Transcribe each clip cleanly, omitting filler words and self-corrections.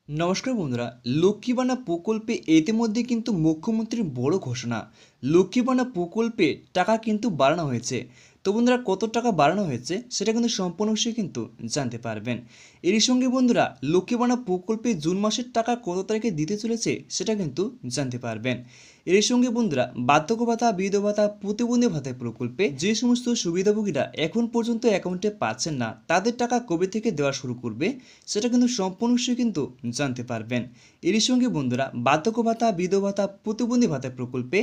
নমস্কার বন্ধুরা, লক্ষ্মী ভাণ্ডার প্রকল্পে ইতিমধ্যে কিন্তু মুখ্যমন্ত্রীর বড় ঘোষণা। লক্ষ্মী ভাণ্ডার প্রকল্পে টাকা কিন্তু বাড়ানো হয়েছে। তো বন্ধুরা, কত টাকা বাড়ানো হয়েছে সেটা কিন্তু সম্পূর্ণ বিষয়ে কিন্তু জানতে পারবেন। এরই সঙ্গে বন্ধুরা, লক্ষ্মী ভাণ্ডার প্রকল্পে জুন মাসের টাকা কত তারিখে দিতে চলেছে সেটা কিন্তু জানতে পারবেন। এর সঙ্গে বন্ধুরা, বার্ধক্য ভাতা, বিধবা ভাতা, প্রতিবন্ধী ভাতা প্রকল্পে যে সমস্ত সুবিধাভোগীরা এখন পর্যন্ত অ্যাকাউন্টে পাচ্ছেন না, তাদের টাকা কবে থেকে দেওয়া শুরু করবে সেটা কিন্তু সম্পূর্ণ বিষয়ে কিন্তু জানতে পারবেন। এরই সঙ্গে বন্ধুরা, বার্ধক্য ভাতা, বিধবা ভাতা, প্রতিবন্ধী ভাতা প্রকল্পে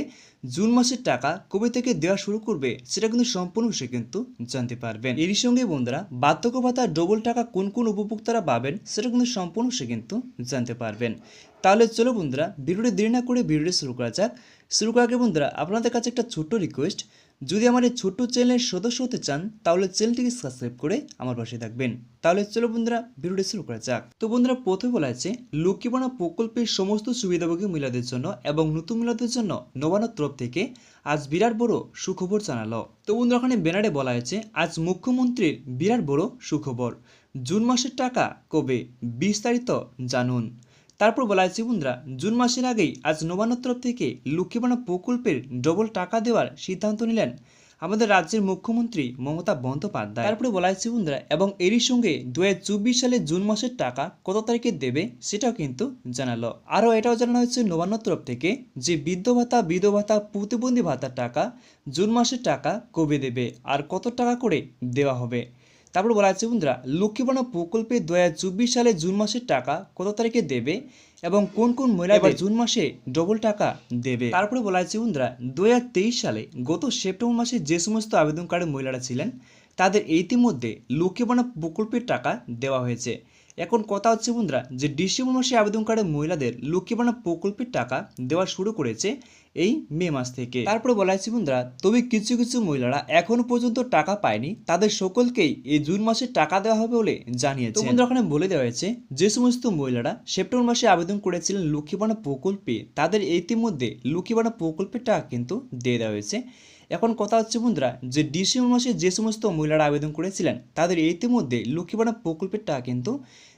জুন মাসের টাকা কবে থেকে দেওয়া শুরু করবে সেটা কিন্তু সম্পূর্ণ বিষয়ে কিন্তু জানতে পারবেন। এরই সঙ্গে বন্ধুরা, বার্ধক্য ভাতা ডবল টাকা কোন কোন উপভোক্তারা পাবেন সেটা কিন্তু সম্পূর্ণ বিষয়ে কিন্তু জানতে পারবেন। তাহলে চলো বন্ধুরা, ভিডিওটি দেরি না করে ভিডিওটি শুরু করা যাক। শুরু করার আগে বন্ধুরা, আপনাদের কাছে একটা ছোট্ট রিকোয়েস্ট, যদি আমার এই ছোট্ট চ্যানেলের সদস্য হতে চান তাহলে চ্যানেলটিকে সাবস্ক্রাইব করে আমার পাশে থাকবেন। তাহলে চলো বন্ধুরা, ভিডিওটি শুরু করা যাক। তো বন্ধুরা, প্রথমে বলা আছে লক্ষ্মী ভাণ্ডার প্রকল্পের সমস্ত সুবিধাভোগী মহিলাদের জন্য এবং নতুন মহিলাদের জন্য নবান্নর তরফ থেকে আজ বিরাট বড় সুখবর জানালো। তো বন্ধুরা, ওখানে ব্যানারে বলা হয়েছে আজ মুখ্যমন্ত্রীর বিরাট বড় সুখবর, জুন মাসের টাকা কবে বিস্তারিত জানুন। তারপর বলা হয়েছে বন্ধুরা, জুন মাসের আগেই আজ নবান্নর তরফ থেকে লক্ষ্মী ভাণ্ডার প্রকল্পের ডবল টাকা দেওয়ার সিদ্ধান্ত নিলেন আমাদের রাজ্যের মুখ্যমন্ত্রী মমতা বন্দ্যোপাধ্যায়। তারপরে বলা হয়েছে বন্ধুরা, এবং এরই সঙ্গে 2024 সালে জুন মাসের টাকা কত তারিখে দেবে সেটাও কিন্তু জানালো। আরও এটাও জানানো হয়েছে নবান্নর তরফ থেকে যে বৃদ্ধ ভাতা, বিধবা ভাতা, প্রতিবন্ধী ভাতার টাকা জুন মাসের টাকা কবে দেবে আর কত টাকা করে দেওয়া হবে। তারপর বলা আছে বন্ধুরা, লক্ষ্মী ভাণ্ডার প্রকল্পে 2024 সালে জুন মাসের টাকা কত তারিখে দেবে এবং কোন কোন মহিলা এবার জুন মাসে ডবল টাকা দেবে। তারপরে বলা আছে বন্ধুরা, 2023 সালে গত সেপ্টেম্বর মাসে যে সমস্ত আবেদনকারী মহিলারা ছিলেন তাদের ইতিমধ্যে লক্ষ্মী ভাণ্ডার প্রকল্পের টাকা দেওয়া হয়েছে। এখন কথা হচ্ছে বন্ধুরা, যে ডিসেম্বর মাসে আবেদনকারী মহিলাদের লক্ষ্মী ভাণ্ডার প্রকল্পের টাকা দেওয়া শুরু করেছে এই মে মাস থেকে। তারপরে বলা হয়েছে বন্ধুরা, তবে কিছু কিছু মহিলারা এখনো পর্যন্ত টাকা পায়নি, তাদের সকলকেই এই জুন মাসে টাকা দেওয়া হবে বলে জানিয়েছে। বন্ধুরা, ওখানে বলে দেওয়া হয়েছে যে সমস্ত মহিলারা সেপ্টেম্বর মাসে আবেদন করেছিলেন লক্ষ্মী ভাণ্ডার প্রকল্পে, তাদের ইতিমধ্যে লক্ষ্মী ভাণ্ডার প্রকল্পের টাকা কিন্তু দিয়ে দেওয়া হয়েছে। এখন কথা হচ্ছে বন্ধুরা, যে ডিসেম্বর মাসে যে সমস্ত মহিলারা আবেদন করেছিলেন তাদের ইতিমধ্যে লক্ষ্মী ভাণ্ডার প্রকল্পের টাকা কিন্তু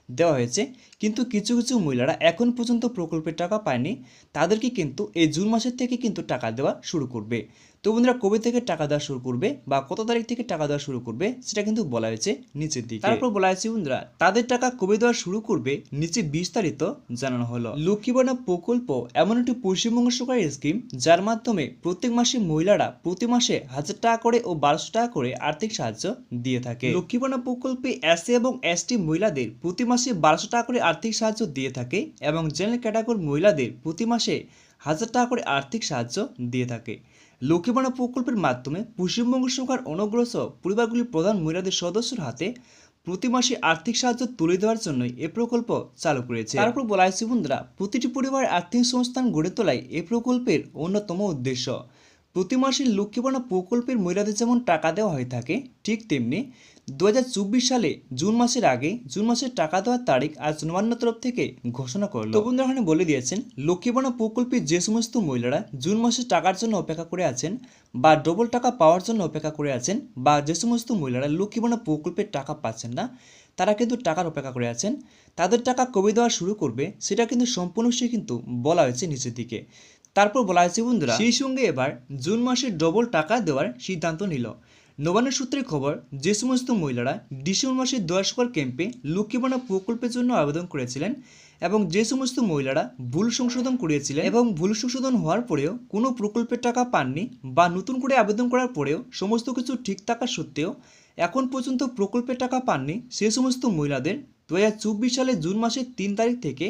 দেওয়া হয়েছে, কিন্তু কিছু কিছু মহিলারা এখন পর্যন্ত প্রকল্পের টাকা পায়নি, তাদেরকে কিন্তু এই জুন মাসের থেকে কিন্তু টাকা দেওয়া শুরু করবে। তো বন্ধুরা, কবে থেকে টাকা দেওয়া শুরু করবে বা কত তারিখ থেকে টাকা দেওয়া শুরু করবে সেটা কিন্তু বলা হয়েছে নিচের দিকে। তারপর বলা হয়েছে বন্ধুরা, তাদের টাকা কবে দেওয়া শুরু করবে নিচে বিস্তারিত জানানো হলো। লক্ষ্মী ভাণ্ডার প্রকল্প এমন একটি পশ্চিমবঙ্গ সরকারের স্কিম যার মাধ্যমে প্রত্যেক মাসে মহিলারা প্রতি মাসে 1000 টাকা করে ও 1200 টাকা করে আর্থিক সাহায্য দিয়ে থাকে। লক্ষ্মী ভাণ্ডার প্রকল্পে এসসি এবং এসটি মহিলাদের প্রতি মাসে 1200 টাকা করে আর্থিক সাহায্য দিয়ে থাকে এবং জেনারেল ক্যাটাগরির মহিলাদের প্রতি মাসে 1000 টাকা করে আর্থিক সাহায্য দিয়ে থাকে। লক্ষ্মী ভাণ্ডার প্রকল্পের মাধ্যমে পশ্চিমবঙ্গ সরকার অনগ্রসর পরিবারগুলির প্রধান মহিলাদের সদস্যর হাতে প্রতি মাসে আর্থিক সাহায্য তুলে দেওয়ার জন্য এ প্রকল্প চালু করেছে। তারপর বলা হয়েছে বন্ধুরা, প্রতিটি পরিবারের আর্থিক সংস্থান গড়ে তোলাই এ প্রকল্পের অন্যতম উদ্দেশ্য। প্রতি মাসে লক্ষ্মী ভাণ্ডার প্রকল্পের মহিলাদের যেমন টাকা দেওয়া হয়ে থাকে, ঠিক তেমনি 2024 সালে জুন মাসের আগে জুন মাসের টাকা দেওয়ার তারিখ আজ নবান্নর তরফ থেকে ঘোষণা করলো। তো বন্ধুরা, এখানে বলে দিয়েছেন লক্ষ্মী ভাণ্ডার প্রকল্পে যে সমস্ত মহিলারা জুন মাসের টাকার জন্য অপেক্ষা করে আছেন বা ডবল টাকা পাওয়ার জন্য অপেক্ষা করে আছেন, বা যে সমস্ত মহিলারা লক্ষ্মী ভাণ্ডার প্রকল্পের টাকা পাচ্ছেন না, তারা কিন্তু টাকার অপেক্ষা করে আছেন, তাদের টাকা কবে দেওয়া শুরু করবে সেটা কিন্তু সম্পূর্ণ কিন্তু বলা হয়েছে নিচের দিকে। তারপর বলা হয়েছে বন্ধুরা, সেই সঙ্গে এবার জুন মাসে ডবল টাকা দেওয়ার সিদ্ধান্ত নিল। নবান্ন সূত্রে খবর, যে সমস্ত মহিলারা ডিসেম্বর মাসে দয়া সকাল ক্যাম্পে লক্ষ্মী ভাণ্ডার প্রকল্পের জন্য আবেদন করেছিলেন এবং যে সমস্ত মহিলারা ভুল সংশোধন করিয়েছিলেন এবং ভুল সংশোধন হওয়ার পরেও কোনো প্রকল্পের টাকা পাননি বা নতুন করে আবেদন করার পরেও সমস্ত কিছু ঠিক থাকা সত্ত্বেও এখন পর্যন্ত প্রকল্পের টাকা পাননি, সে সমস্ত মহিলাদের 2024 সালে জুন মাসের 3 তারিখ থেকে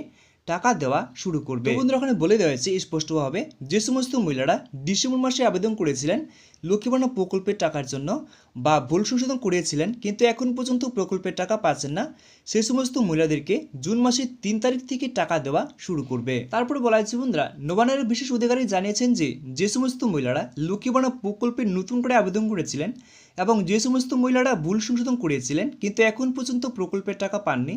টাকা দেওয়া শুরু করবে। বন্ধুরা, ওখানে বলে দেওয়া হয়েছে স্পষ্টভাবে, যে সমস্ত মহিলারা ডিসেম্বর মাসে আবেদন করেছিলেন লক্ষ্মী ভাণ্ডার প্রকল্পের টাকার জন্য বা ভুল সংশোধন করিয়েছিলেন কিন্তু এখন পর্যন্ত প্রকল্পের টাকা পাচ্ছেন না, সেই সমস্ত মহিলাদেরকে জুন মাসের 3 তারিখ থেকে টাকা দেওয়া শুরু করবে। তারপরে বলা হয়েছে বন্ধুরা, নবান্নের বিশেষ অধিকারী জানিয়েছেন যে সমস্ত মহিলারা লক্ষ্মী ভাণ্ডার প্রকল্পে নতুন করে আবেদন করেছিলেন এবং যে সমস্ত মহিলারা ভুল সংশোধন করিয়েছিলেন কিন্তু এখন পর্যন্ত প্রকল্পের টাকা পাননি,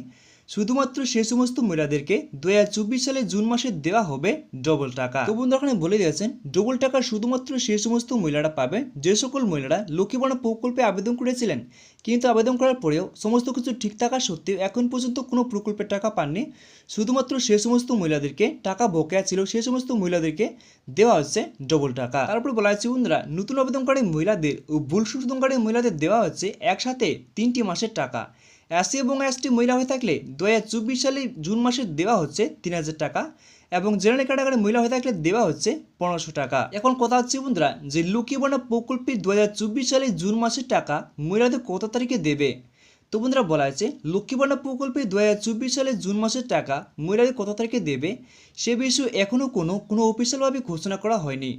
শুধুমাত্র সে সমস্ত মহিলাদেরকে 2024 সালে জুন মাসে দেওয়া হবে ডবল টাকা। তো বন্ধুরা এখানে বলে দিয়েছেন ডবল টাকা শুধুমাত্র সে সমস্ত মহিলারা পাবে যে সকল মহিলারা লক্ষ্মী ভাণ্ডার প্রকল্পে আবেদন করেছিলেন, কিন্তু আবেদন করার পরেও সমস্ত কিছু ঠিক থাকা সত্ত্বেও এখন পর্যন্ত কোনো প্রকল্পের টাকা পাননি। শুধুমাত্র সে সমস্ত মহিলাদেরকে টাকা বকেয়া ছিল, সে সমস্ত মহিলাদেরকে দেওয়া হচ্ছে ডবল টাকা। তারপর বলা হচ্ছে বন্ধুরা নতুন আবেদনকারী মহিলাদের ও ভুল সংশোধনকারী মহিলাদের দেওয়া হচ্ছে একসাথে 3টি মাসের টাকা। এসসি এবং এসটি মহিলা হয়ে থাকলে 2024 সালে জুন মাসে দেওয়া হচ্ছে 3000 টাকা এবং জেনারেল ক্যাটাগরি মহিলা হয়ে থাকলে দেওয়া হচ্ছে 1500 টাকা। এখন কথা হচ্ছে বন্ধুরা যে লক্ষ্মী ভাণ্ডার প্রকল্পে 2024 সালে জুন মাসের টাকা মহিলাদের কত তারিখে দেবে। তো বন্ধুরা বলা আছে লক্ষ্মী ভাণ্ডার প্রকল্পে 2024 সালে জুন মাসের টাকা মহিলাদের কত তারিখে দেবে সে বিষয়ে এখনও কোনো অফিসিয়ালভাবে ঘোষণা করা হয়নি।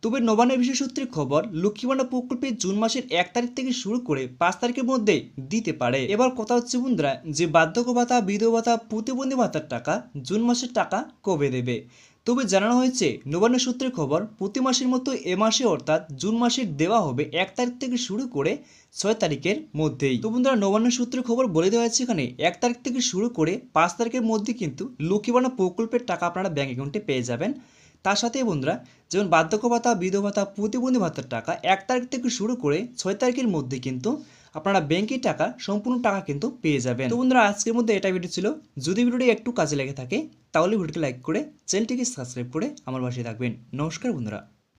তবে নবান্নের বিশেষ সূত্রে খবর লক্ষ্মী ভাণ্ডার প্রকল্পে জুন মাসের 1 তারিখ থেকে শুরু করে 5 তারিখের মধ্যে দিতে পারে। এবার কথা হচ্ছে বন্ধুরা যে বার্ধক্য ভাতা, বিধবা ভাতা, প্রতিবন্ধী ভাতার টাকা জুন মাসের টাকা কবে দেবে। তবে জানানো হয়েছে নবান্নের সূত্রে খবর প্রতি মাসের মতো এ মাসে অর্থাৎ জুন মাসের দেওয়া হবে 1 তারিখ থেকে শুরু করে 6 তারিখের মধ্যেই। তো বন্ধুরা নবান্নের সূত্রে খবর বলে দেওয়া হয়েছে এখানে 1 তারিখ থেকে শুরু করে 5 তারিখের মধ্যে কিন্তু লক্ষ্মী ভাণ্ডার প্রকল্পের টাকা আপনারা ব্যাঙ্ক অ্যাকাউন্টে পেয়ে যাবেন। তার সাথে বন্ধুরা যেমন বার্ধক্য ভাতা, বিধবা ভাতা, প্রতিবন্ধী ভাতার টাকা 1 তারিখ থেকে শুরু করে 6 তারিখের মধ্যে কিন্তু আপনারা ব্যাংকের টাকা সম্পূর্ণ টাকা কিন্তু পেয়ে যাবেন। তো বন্ধুরা আজকের মধ্যে এটা ভিডিও ছিল। যদি ভিডিওটি একটু কাজে লেগে থাকে তাহলে ভিডিওটি লাইক করে চ্যানেলটিকে সাবস্ক্রাইব করে আমার পাশে থাকবেন। নমস্কার বন্ধুরা।